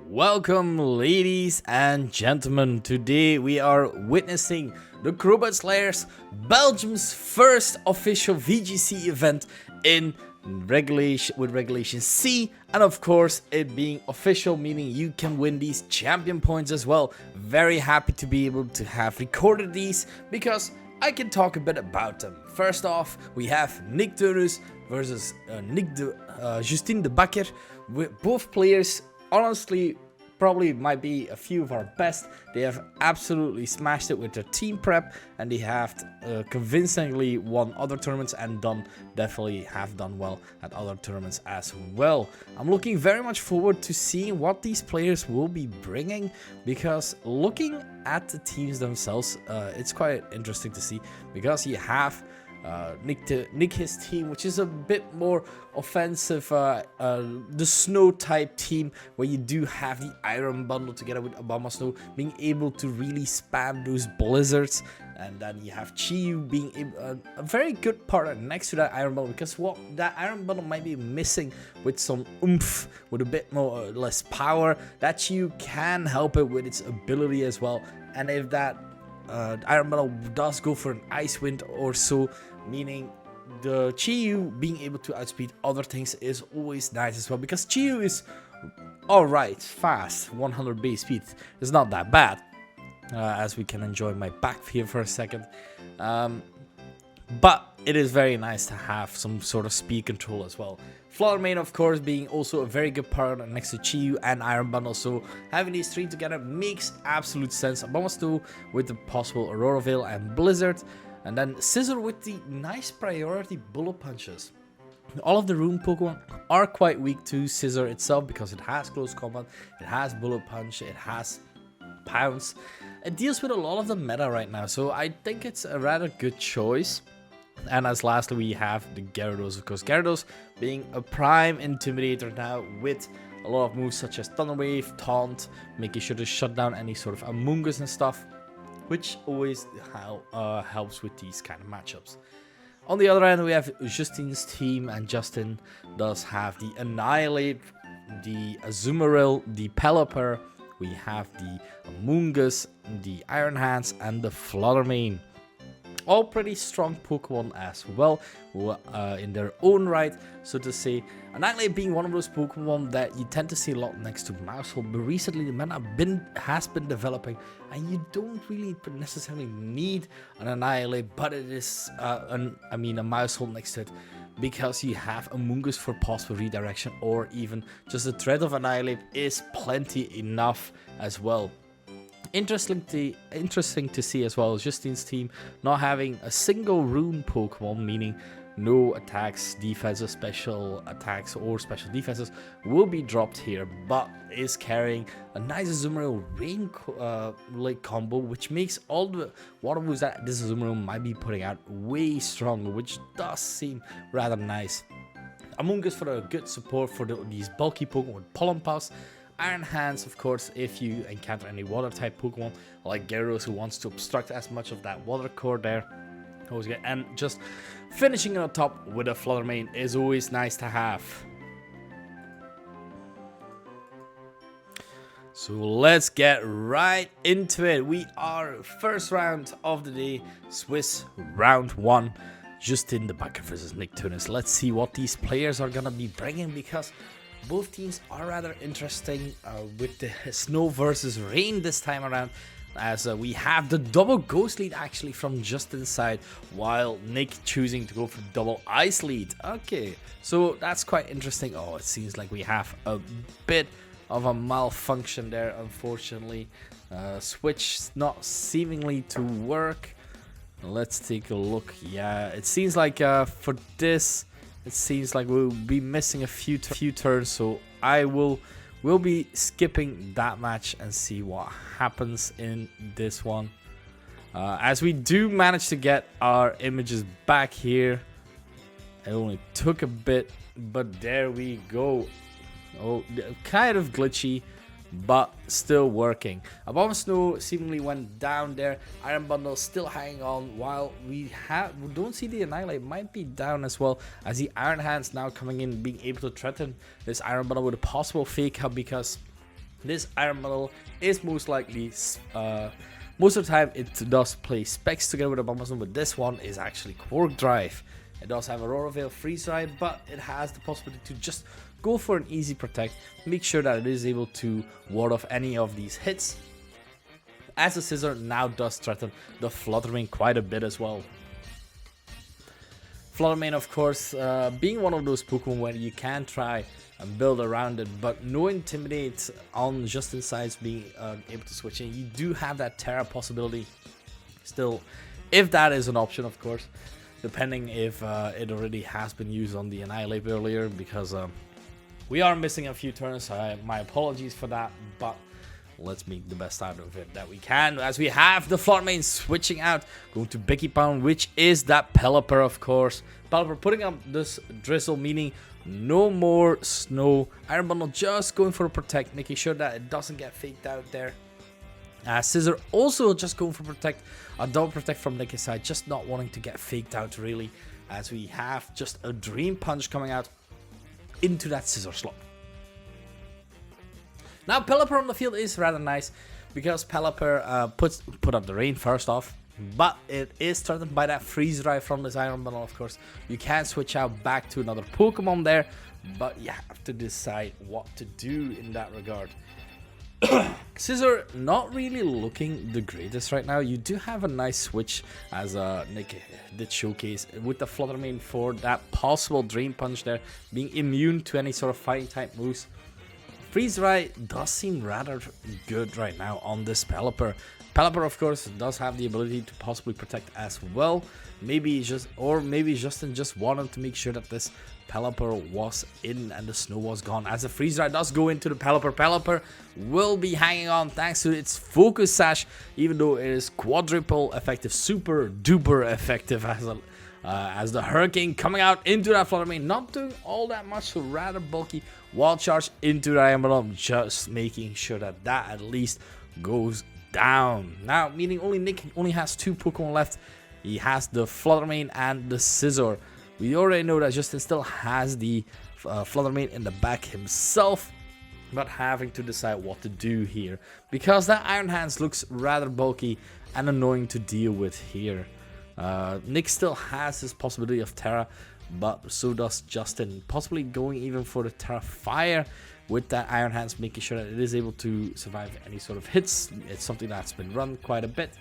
Welcome, ladies and gentlemen. Today we are witnessing the Crobat Lair's Belgium's first official VGC event in Regulation C, and of course it being official, meaning you can win these champion points as well. Very happy to be able to have recorded these because I can talk a bit about them. First off, we have Nick Theunis versus Justine de Bakker. Both players honestly probably might be a few of our best. They have absolutely smashed it with their team prep, and they have convincingly won other tournaments and definitely have done well at other tournaments as well. I'm looking very much forward to seeing what these players will be bringing, because looking at the teams themselves, it's quite interesting to see, because you have Nick his team, which is a bit more offensive, the snow type team, where you do have the iron bundle together with Obama Snow being able to really spam those blizzards. And then you have Chiyu being a very good partner next to that iron bundle, because what that iron bundle might be missing with some oomph, with a bit more or less power, that Chiyu can help it with its ability as well. And if that iron bundle does go for an ice wind or so, meaning the Chiyu being able to outspeed other things is always nice as well, because Chiyu is alright, fast, 100 base speed. It's not that bad, as we can enjoy my back here for a second. But it is very nice to have some sort of speed control as well. Fluttermane, of course, being also a very good partner next to Chiyu and Iron Bundle, so having these three together makes absolute sense. Abomasnow with the possible Aurora Veil and Blizzard, and then Scizor with the nice priority Bullet Punches. All of the Rune Pokemon are quite weak to Scizor itself, because it has Close Combat, it has Bullet Punch, it has Pounce. It deals with a lot of the meta right now, so I think it's a rather good choice. And as lastly, we have the Gyarados, of course. Gyarados being a prime intimidator now, with a lot of moves such as Thunder Wave, Taunt, making sure to shut down any sort of Amoonguss and stuff, which always helps with these kind of matchups. On the other end, we have Justine's team, and Justin does have the Annihilate, the Azumarill, the Pelipper, we have the Amoonguss, the Iron Hands, and the Fluttermane. All pretty strong Pokemon as well, in their own right, so to say. Annihilate being one of those Pokemon that you tend to see a lot next to Maushold, but recently the meta has been developing, and you don't really necessarily need an Annihilate, but it is a Maushold next to it, because you have Amoonguss for possible redirection, or even just the threat of Annihilate is plenty enough as well. Interesting to see as well, Justine's team not having a single Rune Pokemon, meaning no attacks, defenses, special attacks, or special defenses will be dropped here, but is carrying a nice Azumarill Rain like combo, which makes all the water moves that this Azumarill might be putting out way stronger, which does seem rather nice. Amoonguss for a good support for these bulky Pokemon with Pollen Puffs. Iron Hands, of course, if you encounter any water type Pokemon like Gyarados, who wants to obstruct as much of that water core there. Always good. And just finishing on top with a Fluttermane is always nice to have. So let's get right into it. We are first round of the day, Swiss round 1. Justine de Bakker versus Nick Theunis. Let's see what these players are gonna be bringing, because both teams are rather interesting, with the snow versus rain this time around, as we have the double ghost lead actually from Justin's side, while Nick choosing to go for double ice lead. Okay, so that's quite interesting. Oh, it seems like we have a bit of a malfunction there, unfortunately. Switch not seemingly to work. Let's take a look. Yeah, it seems like for this, it seems like we'll be missing a few turns, so I will be skipping that match and see what happens in this one. As we do manage to get our images back here. It only took a bit, but there we go. Oh, kind of glitchy, but still working. Abomasnow seemingly went down there. Iron Bundle still hanging on, while we don't see the Annihilate might be down as well, as the Iron Hands now coming in, being able to threaten this Iron Bundle with a possible fake out, because This Iron Bundle is most likely, most of the time it does play specs together with a Bombazone, but this one is actually Quark Drive. It does have Aurora Veil Freeze Dry, but it has the possibility to just go for an easy protect, make sure that it is able to ward off any of these hits, as the Scissor now does threaten the Flutter Mane quite a bit as well. Flutter Mane, of course, being one of those Pokemon where you can try and build around it, but no Intimidate on just insides being able to switch in. You do have that Terra possibility still, if that is an option, of course, depending if it already has been used on the Annihilate earlier, because we are missing a few turns. My apologies for that, but let's make the best out of it that we can, as we have the Flutter Mane switching out, going to Bicky Pound, which is that Pelipper, of course. Pelipper putting up this Drizzle, meaning no more snow. Iron Bundle just going for a protect, making sure that it doesn't get faked out there. Scissor also just going for protect, a double protect from Nick's side, just not wanting to get faked out really, as we have just a Dream Punch coming out into that Scissor slot. Now Pelipper on the field is rather nice, because Pelipper put up the rain first off, but it is threatened by that Freeze Dry from this Iron Bundle, of course. You can switch out back to another Pokemon there, but you have to decide what to do in that regard. Scissor not really looking the greatest right now. You do have a nice switch, as Nick did showcase, with the Flutter Mane for that possible Drain Punch there, being immune to any sort of fighting type moves. Freeze Dry does seem rather good right now on this Pelipper. Pelipper, of course, does have the ability to possibly protect as well. Maybe Justin just wanted to make sure that this Pelipper was in and the snow was gone, as the Freeze Dry does go into the Pelipper. Pelipper will be hanging on thanks to its Focus Sash, even though it is quadruple effective, super duper effective, as the Hurricane coming out into that Flutter Mane, not doing all that much, so rather bulky Wild Charge into the Iron Bundle, just making sure that that at least goes down. Now, meaning Nick only has two Pokemon left. He has the Flutter Mane and the Scissor. We already know that Justin still has the Flutter Mane in the back himself, but having to decide what to do here, because that Iron Hands looks rather bulky and annoying to deal with here. Nick still has this possibility of Terra, but so does Justin, possibly going even for the Terra Fire with that Iron Hands, making sure that it is able to survive any sort of hits. It's something that's been run quite a bit,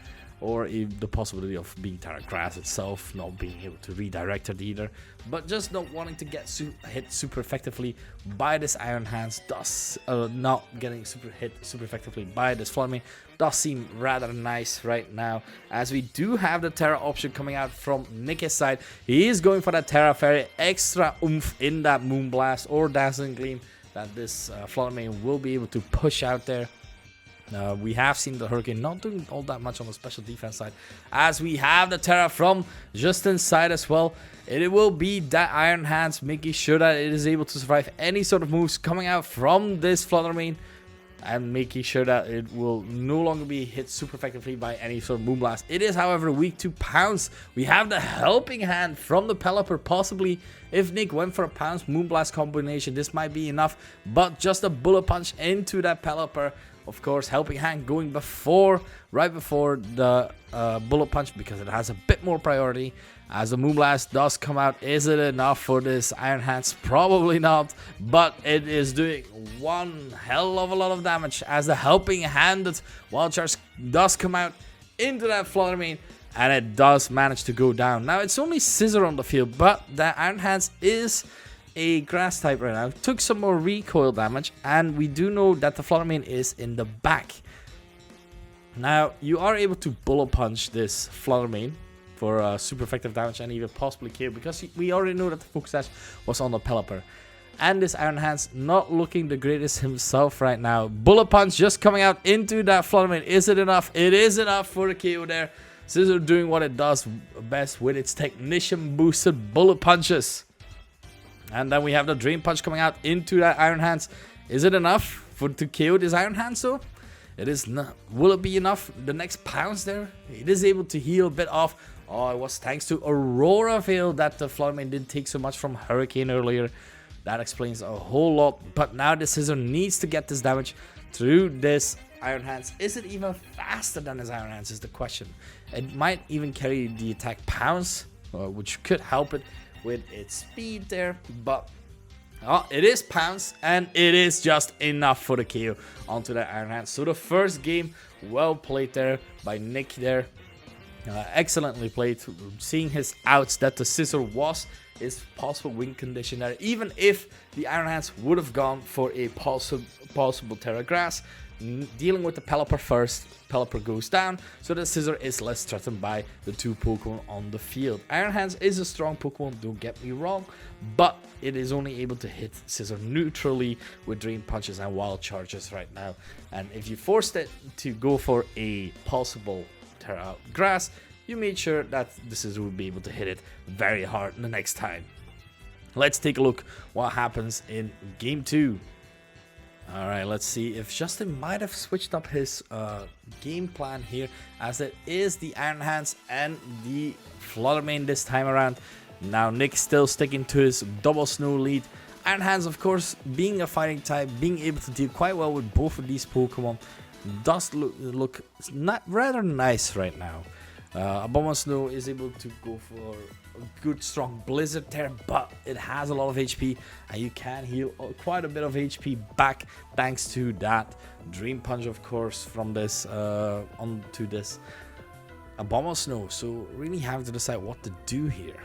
or even the possibility of being Terra Grass itself, not being able to redirect it either, but just not wanting to get hit super effectively by this Iron Hands, thus not getting hit super effectively by this Flutter Mane does seem rather nice right now, as we do have the Terra option coming out from Nick's side. He is going for that Terra Fairy, extra oomph in that Moonblast or Dazzling Gleam that this Flutter Mane will be able to push out there. We have seen the Hurricane not doing all that much on the special defense side, as we have the Terra from Justin's side as well. It will be that Iron Hands, making sure that it is able to survive any sort of moves coming out from this Flutter Mane, and making sure that it will no longer be hit super effectively by any sort of Moonblast. It is, however, weak to Pounce. We have the Helping Hand from the Pelipper. Possibly, if Nick went for a Pounce Moonblast combination, this might be enough, but just a Bullet Punch into that Pelipper. Of course, Helping Hand going right before the Bullet Punch, because it has a bit more priority. As the Moonblast does come out, is it enough for this Iron Hands? Probably not, but it is doing one hell of a lot of damage, as the Helping Handed Wild Charge does come out into that Flutter Mane, and it does manage to go down. Now, it's only Scissor on the field, but the Iron Hands is a Grass type right now. Took some more recoil damage, and we do know that the Flutter Mane is in the back. Now, you are able to Bullet Punch this Flutter Mane for super effective damage and even possibly kill, because we already know that the Focus Sash was on the Pelipper. And this Iron Hands not looking the greatest himself right now. Bullet Punch just coming out into that Flutter Mane. Is it enough? It is enough for the KO there. Scissor doing what it does best with its Technician boosted Bullet Punches. And then we have the Drain Punch coming out into that Iron Hands. Is it enough to KO this Iron Hands though? It is not. Will it be enough? The next Pounce there, it is able to heal a bit off. Oh, it was thanks to Aurora Veil that the Flutter Mane didn't take so much from Hurricane earlier. That explains a whole lot. But now the Scissor needs to get this damage through this Iron Hands. Is it even faster than his Iron Hands is the question. It might even carry the attack Pounce, which could help it with its speed there. But it is Pounce, and it is just enough for the KO onto that Iron Hands. So the first game, well played there by Nick there. Excellently played, seeing his outs that the Scissor was his possible win condition there. Even if the Iron Hands would have gone for a possible Terra Grass, dealing with the Pelipper first, Pelipper goes down, so the Scissor is less threatened by the two Pokemon on the field. Iron Hands is a strong Pokemon, don't get me wrong, but it is only able to hit Scissor neutrally with Drain Punches and Wild Charges right now. And if you forced it to go for a possible Terra Grass, you made sure that the Scissor would be able to hit it very hard the next time. Let's take a look what happens in game 2. Alright, let's see if Justin might have switched up his game plan here, as it is the Iron Hands and the Flutter Mane this time around. Now Nick still sticking to his double snow lead. Iron Hands, of course, being a fighting type, being able to deal quite well with both of these Pokemon, does look not rather nice right now. Abomasnow is able to go for a good strong Blizzard there, but it has a lot of HP, and you can heal quite a bit of HP back thanks to that Dream Punch, of course, from this onto this Abomasnow. So really have to decide what to do here.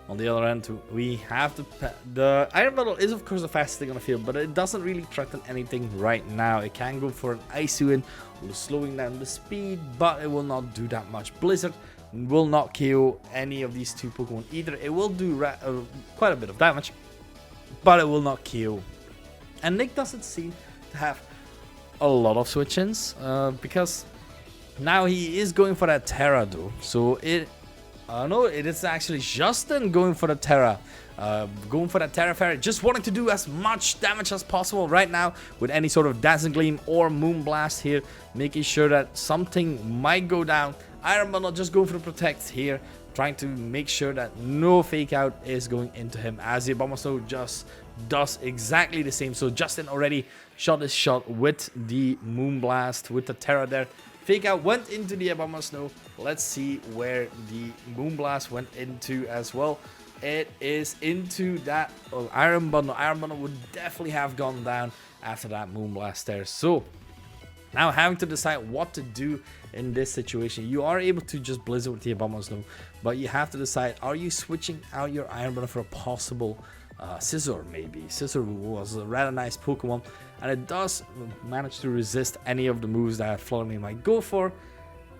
On the other end, we have the Iron Bundle is of course the fastest thing on the field, but it doesn't really threaten anything right now. It can go for an Ice Wind, slowing down the speed, but it will not do that much. Blizzard will not KO any of these two Pokemon either. It will do quite a bit of damage, but it will not KO. And Nick doesn't seem to have a lot of switch-ins, because now he is going for that Terra though. So no, it is actually Justin going for the Terra. Going for that Terra Fairy, just wanting to do as much damage as possible right now with any sort of Dazzling Gleam or Moonblast here, making sure that something might go down. Iron Bundle just going for the Protect here, trying to make sure that no Fake Out is going into him, as the Abomasnow just does exactly the same. So Justin already shot his shot with the Moonblast, with the Terra there. Fake Out went into the Abomasnow. Let's see where the Moonblast went into as well. It is into that Iron Bundle. Iron Bundle would definitely have gone down after that Moonblast there. So now having to decide what to do in this situation. You are able to just Blizzard with the Abomasnow, but you have to decide, are you switching out your Iron Bundle for a possible Scissor maybe? Scissor was a rather nice Pokemon, and it does manage to resist any of the moves that Flutter Mane might go for.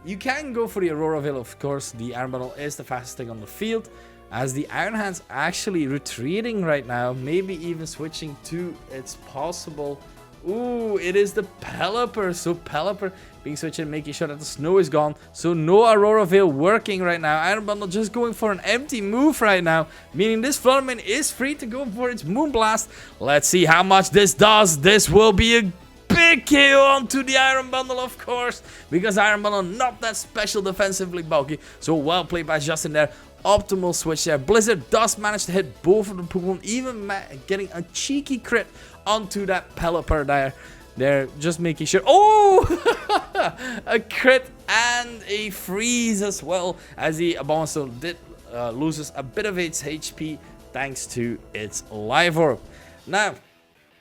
You can go for the Aurora Veil, of course. The Iron Bundle is the fastest thing on the field, as the Iron Hands actually retreating right now, maybe even switching to its possible... Ooh, it is the Pelipper. So Pelipper being switched and making sure that the snow is gone. So no Aurora Veil working right now. Iron Bundle just going for an empty move right now, meaning this Flutter Mane is free to go for its Moonblast. Let's see how much this does. This will be a big KO onto the Iron Bundle, of course, because Iron Bundle not that special defensively bulky. So well played by Justin there. Optimal switch there. Blizzard does manage to hit both of the Pokemon, even getting a cheeky crit onto that Pelipper there. They're just making sure. Oh! A crit and a freeze as well, as the Abomasnow did loses a bit of its HP thanks to its Live Orb. Now,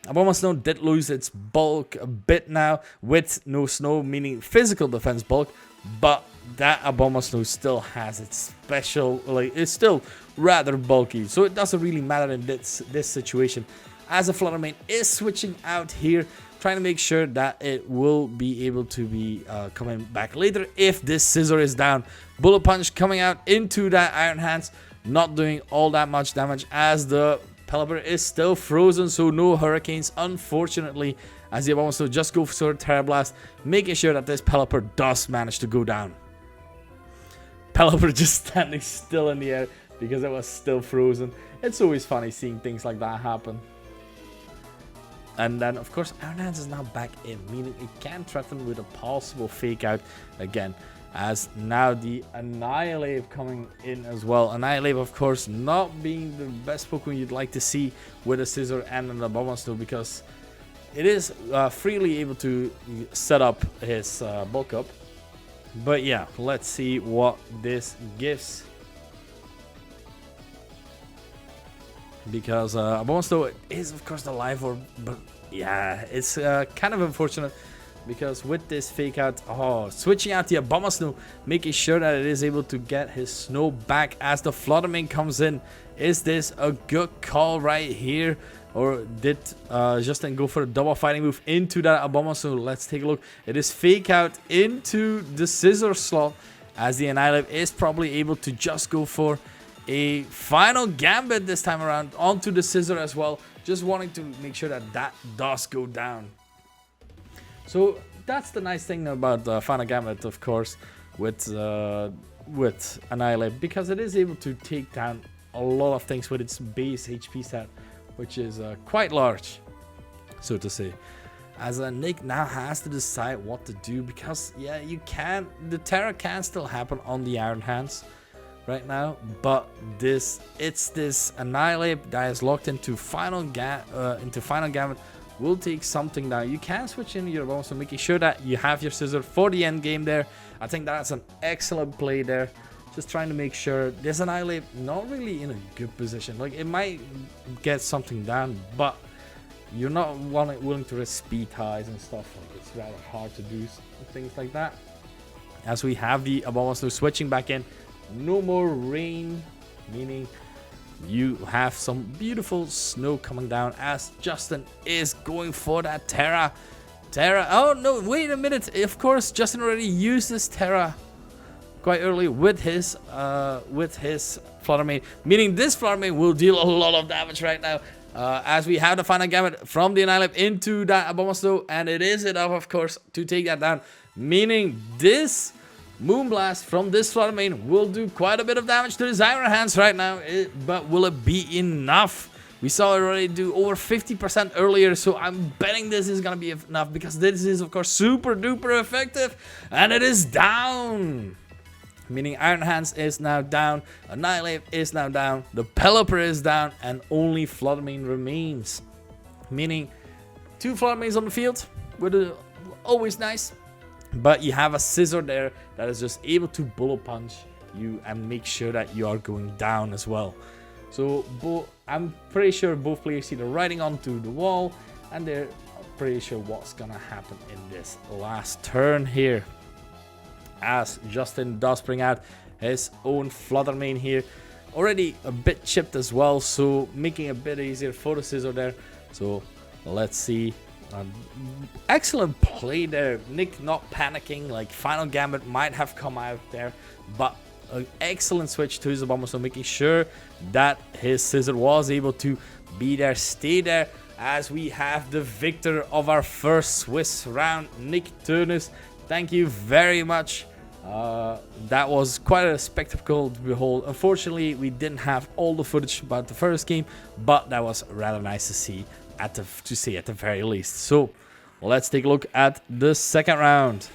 Abomasnow did lose its bulk a bit now with no snow, meaning physical defense bulk, but that Abomasnow still has its special, like, it's still rather bulky, so it doesn't really matter in this situation, as the Flutter Mane is switching out here, trying to make sure that it will be able to be coming back later if this Scissor is down. Bullet Punch coming out into that Iron Hands, not doing all that much damage, as the Pelipper is still frozen, so no Hurricanes, unfortunately, as the Abomasnow just go for Terra Blast, making sure that this Pelipper does manage to go down. Pelipper just standing still in the air because it was still frozen. It's always funny seeing things like that happen. And then, of course, Iron Hands is now back in, meaning it can threaten with a possible Fake Out again. as now the Annihilate coming in as well. Annihilate, of course, not being the best Pokemon you'd like to see with a Scizor and an Abomasnow, because it is freely able to set up his bulk up. But yeah, let's see what this gives. Because Abomasnow is, of course, the live orb, but yeah, it's kind of unfortunate. Because with this fake out, switching out the Abomasnow, making sure that it is able to get his snow back as the Fluttermane comes in. Is this a good call right here? Or did Justin go for a double fighting move into that Abomasnow? Let's take a look. It is fake out into the Scizor slot, as the Annihilate is probably able to just go for a final Gambit this time around onto the Scizor as well. Just wanting to make sure that that does go down. So that's the nice thing about the Final Gambit, of course, with Annihilate, because it is able to take down a lot of things with its base HP stat, which is quite large, so to say. As Nick now has to decide what to do, because yeah, the Terra can still happen on the Iron Hands right now, but it's this Annihilate that is locked into Final Gambit. Will take something down. You can switch in your bones, so making sure that you have your Scizor for the end game there. I think that's an excellent play there. Just trying to make sure this Annihilate not really in a good position. Like, it might get something down, but you're not willing to risk speed highs and stuff. Like, it's rather hard to do things like that. As we have the Abomasnow switching back in, no more rain, meaning you have some beautiful snow coming down as Justin is going for that Terra. Oh no, wait a minute. Of course, Justin already used this Terra quite early with his Fluttermane, meaning this Fluttermane will deal a lot of damage right now. As we have the Final Gambit from the Annihilate into that Abomasnow, and it is enough, of course, to take that down, meaning this Moonblast from this Fluttermane will do quite a bit of damage to his Iron Hands right now, but will it be enough? We saw it already do over 50% earlier, so I'm betting this is gonna be enough, because this is, of course, super duper effective, and it is down. Meaning Iron Hands is now down, Annihilate is now down, the Pelipper is down, and only Fluttermane remains. Meaning 2 Fluttermanes on the field, always nice. But you have a Scizor there that is just able to bullet punch you and make sure that you are going down as well. So I'm pretty sure both players see the writing onto the wall, and they're pretty sure what's gonna happen in this last turn here. As Justin does bring out his own Fluttermane here, already a bit chipped as well, so making it a bit easier for the Scizor there. So let's see. Excellent play there. Nick not panicking, like Final Gambit might have come out there, but an excellent switch to his Abomasnow, making sure that his Scizor was able to be there, stay there, as we have the victor of our first Swiss round, Nick Theunis. Thank you very much. That was quite a spectacle to behold. Unfortunately, we didn't have all the footage about the first game, but that was rather nice to see at the very least. So let's take a look at the second round.